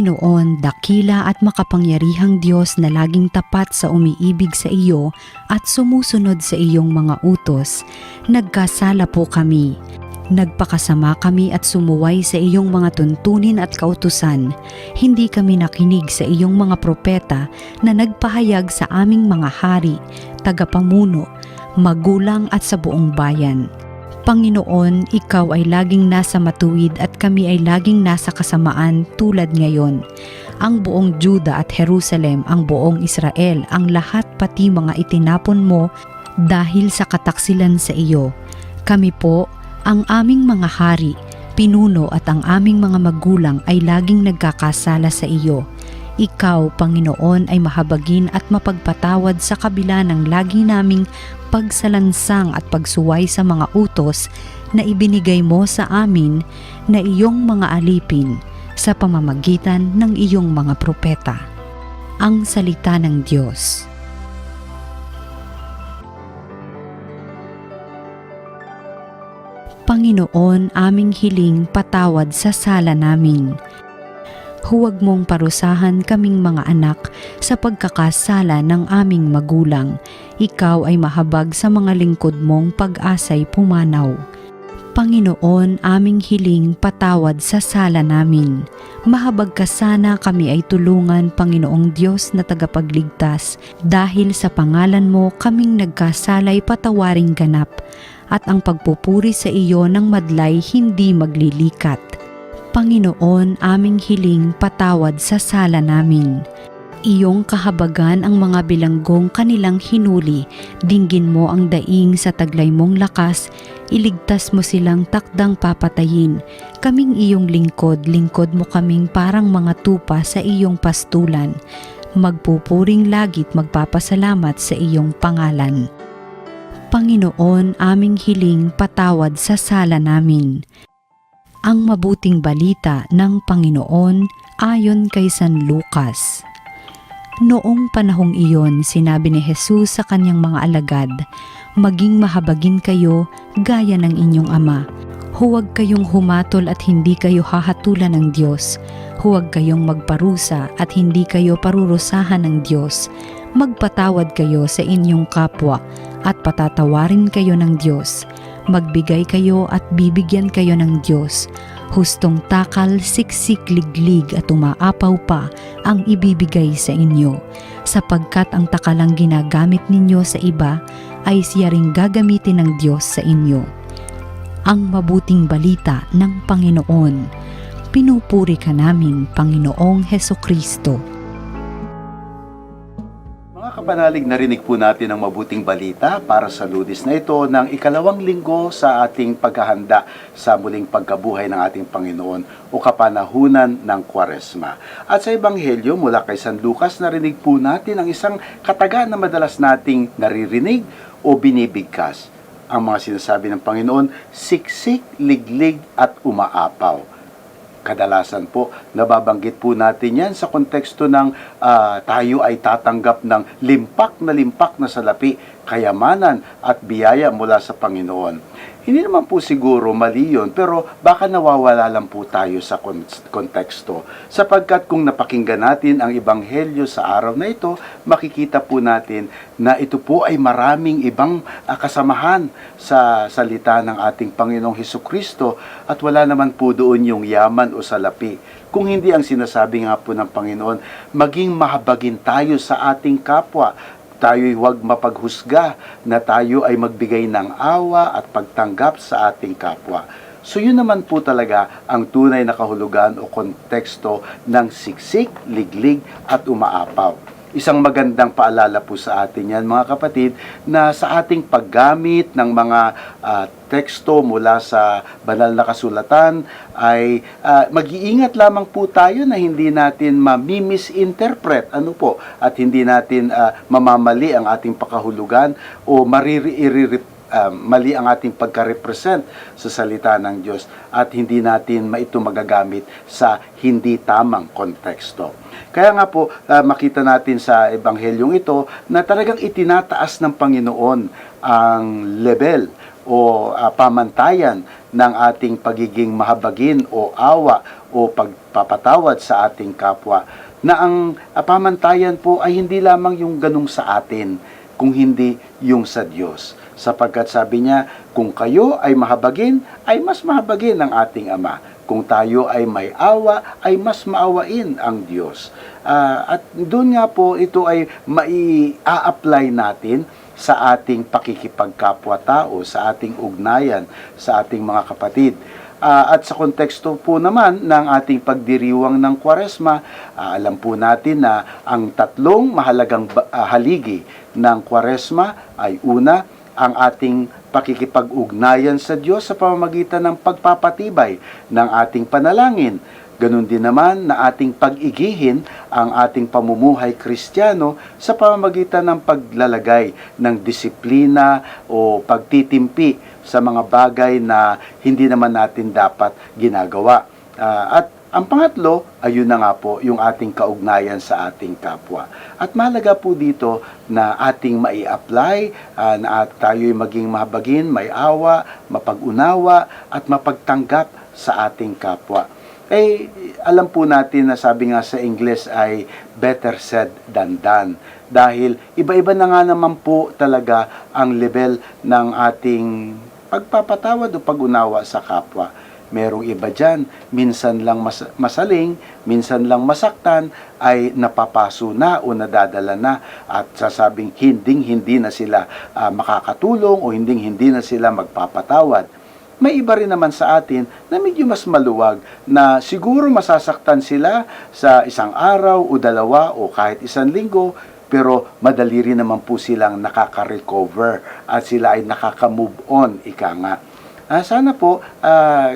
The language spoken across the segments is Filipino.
Panginoon, dakila at makapangyarihang Diyos na laging tapat sa umiibig sa iyo at sumusunod sa iyong mga utos, nagkasala po kami. Nagpakasama kami at sumuway sa iyong mga tuntunin at kautusan. Hindi kami nakinig sa iyong mga propeta na nagpahayag sa aming mga hari, tagapamuno, magulang at sa buong bayan. Panginoon, ikaw ay laging nasa matuwid at kami ay laging nasa kasamaan tulad ngayon. Ang buong Juda at Jerusalem, ang buong Israel, ang lahat pati mga itinapon mo dahil sa kataksilan sa iyo. Kami po, ang aming mga hari, pinuno at ang aming mga magulang ay laging nagkakasala sa iyo. Ikaw, Panginoon, ay mahabagin at mapagpatawad sa kabila ng lagi naming pagsalansang at pagsuway sa mga utos na ibinigay mo sa amin na iyong mga alipin sa pamamagitan ng iyong mga propeta. Ang salita ng Diyos. Panginoon, aming hiling patawad sa sala namin. Huwag mong parusahan kaming mga anak sa pagkakasala ng aming magulang. Ikaw ay mahabag sa mga lingkod mong pag-asa'y pumanaw. Panginoon, aming hiling patawad sa sala namin. Mahabag ka sana kami ay tulungan, Panginoong Diyos na tagapagligtas. Dahil sa pangalan mo kaming nagkasalay patawaring ganap, at ang pagpupuri sa iyo ng madlay hindi maglilikat. Panginoon, aming hiling patawad sa sala namin. Iyong kahabagan ang mga bilanggong kanilang hinuli, dinggin mo ang daing sa taglay mong lakas, iligtas mo silang takdang papatayin. Kaming iyong lingkod, lingkod mo kaming parang mga tupa sa iyong pastulan. Magpupuring lagit magpapasalamat sa iyong pangalan. Panginoon, aming hiling patawad sa sala namin. Ang mabuting balita ng Panginoon ayon kay San Lucas. Noong panahong iyon, sinabi ni Jesus sa kanyang mga alagad, "Maging mahabagin kayo gaya ng inyong ama. Huwag kayong humatol at hindi kayo hahatulan ng Diyos. Huwag kayong magparusa at hindi kayo parurusahan ng Diyos. Magpatawad kayo sa inyong kapwa at patatawarin kayo ng Diyos. Magbigay kayo at bibigyan kayo ng Diyos. Hustong takal, siksik, liglig at umaapaw pa ang ibibigay sa inyo. Sapagkat ang takalang ginagamit ninyo sa iba ay siya ring gagamitin ng Diyos sa inyo." Ang mabuting balita ng Panginoon. Pinupuri ka namin, Panginoong Hesukristo. Kapanalig, narinig po natin ang mabuting balita para sa Lunes na ito ng ikalawang linggo sa ating paghahanda sa muling pagkabuhay ng ating Panginoon o kapanahunan ng Kwaresma. At sa Ebanghelyo mula kay San Lucas, narinig po natin ang isang kataga na madalas nating naririnig o binibigkas. Ang mga sinasabi ng Panginoon, siksik, liglig at umaapaw. Kadalasan po, nababanggit po natin yan sa konteksto ng tayo ay tatanggap ng limpak na salapi, kayamanan at biyaya mula sa Panginoon. Hindi naman po siguro mali yun, pero baka nawawala lang po tayo sa konteksto. Sapagkat kung napakinggan natin ang Ebanghelyo sa araw na ito, makikita po natin na ito po ay maraming ibang kasamahan sa salita ng ating Panginoong Hesukristo at wala naman po doon yung yaman o salapi. Kung hindi ang sinasabi nga po ng Panginoon, maging mahabagin tayo sa ating kapwa. Tayo'y huwag mapaghusga, na tayo ay magbigay ng awa at pagtanggap sa ating kapwa. So yun naman po talaga ang tunay na kahulugan o konteksto ng siksik, liglig at umaapaw. Isang magandang paalala po sa atin yan, mga kapatid, na sa ating paggamit ng mga teksto mula sa banal na kasulatan ay mag-iingat lamang po tayo na hindi natin ma-misinterpret at hindi natin mamamali ang ating pakahulugan o mali ang ating pagka-represent sa salita ng Diyos at hindi natin ito magagamit sa hindi tamang konteksto. Kaya nga po, makita natin sa Ebanghelyong ito na talagang itinataas ng Panginoon ang level o pamantayan ng ating pagiging mahabagin o awa o pagpapatawad sa ating kapwa, na ang pamantayan po ay hindi lamang yung ganung sa atin, kung hindi yung sa Diyos. Sapagkat sabi niya, kung kayo ay mahabagin, ay mas mahabagin ang ating Ama. Kung tayo ay may awa, ay mas maawain ang Diyos. At doon nga po, ito ay mai-a-apply natin sa ating pakikipagkapwa-tao, sa ating ugnayan, sa ating mga kapatid. At sa konteksto po naman ng ating pagdiriwang ng Kwaresma, alam po natin na ang tatlong mahalagang haligi ng Kwaresma ay una, ang ating pakikipag-ugnayan sa Diyos sa pamamagitan ng pagpapatibay ng ating panalangin. Ganun din naman na ating pag-igihin ang ating pamumuhay Kristiyano sa pamamagitan ng paglalagay ng disiplina o pagtitimpi sa mga bagay na hindi naman natin dapat ginagawa. At ang pangatlo, ayun na nga po, yung ating kaugnayan sa ating kapwa. At mahalaga po dito na ating mai-apply, na tayo'y maging mahabagin, may awa, mapag-unawa, at mapagtanggap sa ating kapwa. Alam po natin na sabi nga sa Ingles ay better said than done. Dahil iba-iba na nga naman po talaga ang level ng ating pagpapatawad o pag-unawa sa kapwa. Merong iba dyan, minsan lang masaling, minsan lang masaktan, ay napapaso na o nadadala na at sasabing hindi na sila makakatulong o hindi na sila magpapatawad. May iba rin naman sa atin na medyo mas maluwag na siguro masasaktan sila sa isang araw o dalawa o kahit isang linggo, pero madali rin naman po silang nakaka-recover at sila ay nakaka-move on, ika nga. Sana po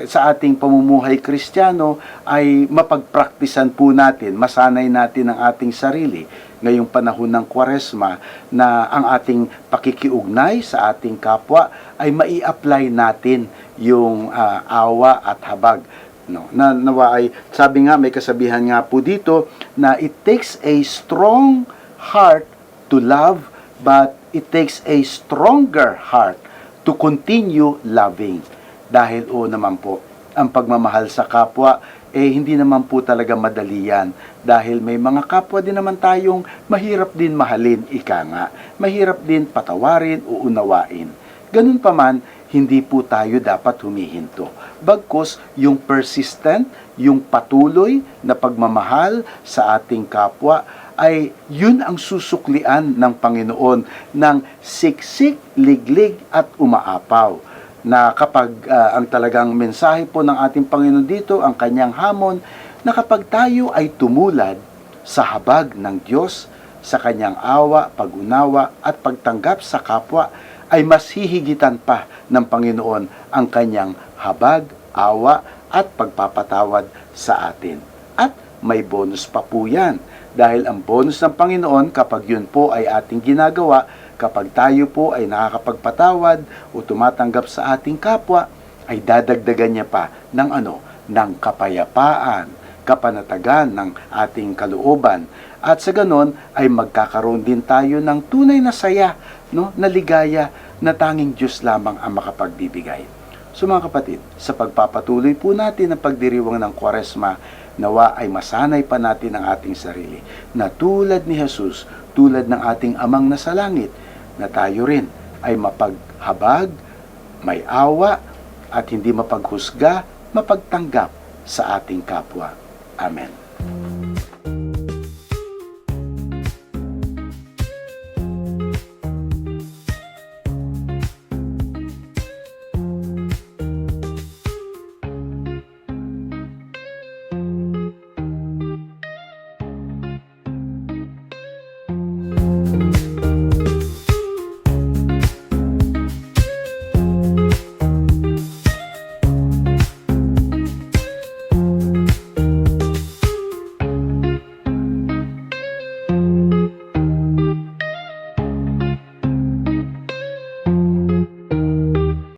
sa ating pamumuhay Kristiyano ay mapagpraktisan po natin, masanay natin ang ating sarili ngayong panahon ng Kwaresma na ang ating pakikiugnay sa ating kapwa ay mai-apply natin yung awa at habag. No, nawa ay, sabi nga, may kasabihan nga po dito na it takes a strong heart to love, but it takes a stronger heart to continue loving. Dahil naman po, ang pagmamahal sa kapwa, hindi naman po talaga madali yan. Dahil may mga kapwa din naman tayong mahirap din mahalin, ika nga. Mahirap din patawarin o unawain. Ganun pa man, hindi po tayo dapat humihinto. Bagkus, yung persistent, yung patuloy na pagmamahal sa ating kapwa, ay yun ang susuklian ng Panginoon ng siksik, liglig at umaapaw. Na kapag ang talagang mensahe po ng ating Panginoon dito, ang kanyang hamon, na kapag tayo ay tumulad sa habag ng Diyos, sa kanyang awa, pag-unawa at pagtanggap sa kapwa, ay mas hihigitan pa ng Panginoon ang kanyang habag, awa at pagpapatawad sa atin. At may bonus pa po yan. Dahil ang bonus ng Panginoon kapag yun po ay ating ginagawa, kapag tayo po ay nakakapagpatawad o tumatanggap sa ating kapwa, ay dadagdagan niya pa ng ng kapayapaan, kapanatagan ng ating kalooban. At sa ganon ay magkakaroon din tayo ng tunay na saya, na ligaya na tanging Diyos lamang ang makapagbibigay. So mga kapatid, sa pagpapatuloy po natin ang pagdiriwang ng Kwaresma, nawa ay masanay pa natin ang ating sarili na tulad ni Jesus, tulad ng ating Amang nasa langit, na tayo rin ay mapaghabag, may awa, at hindi mapaghusga, mapagtanggap sa ating kapwa. Amen.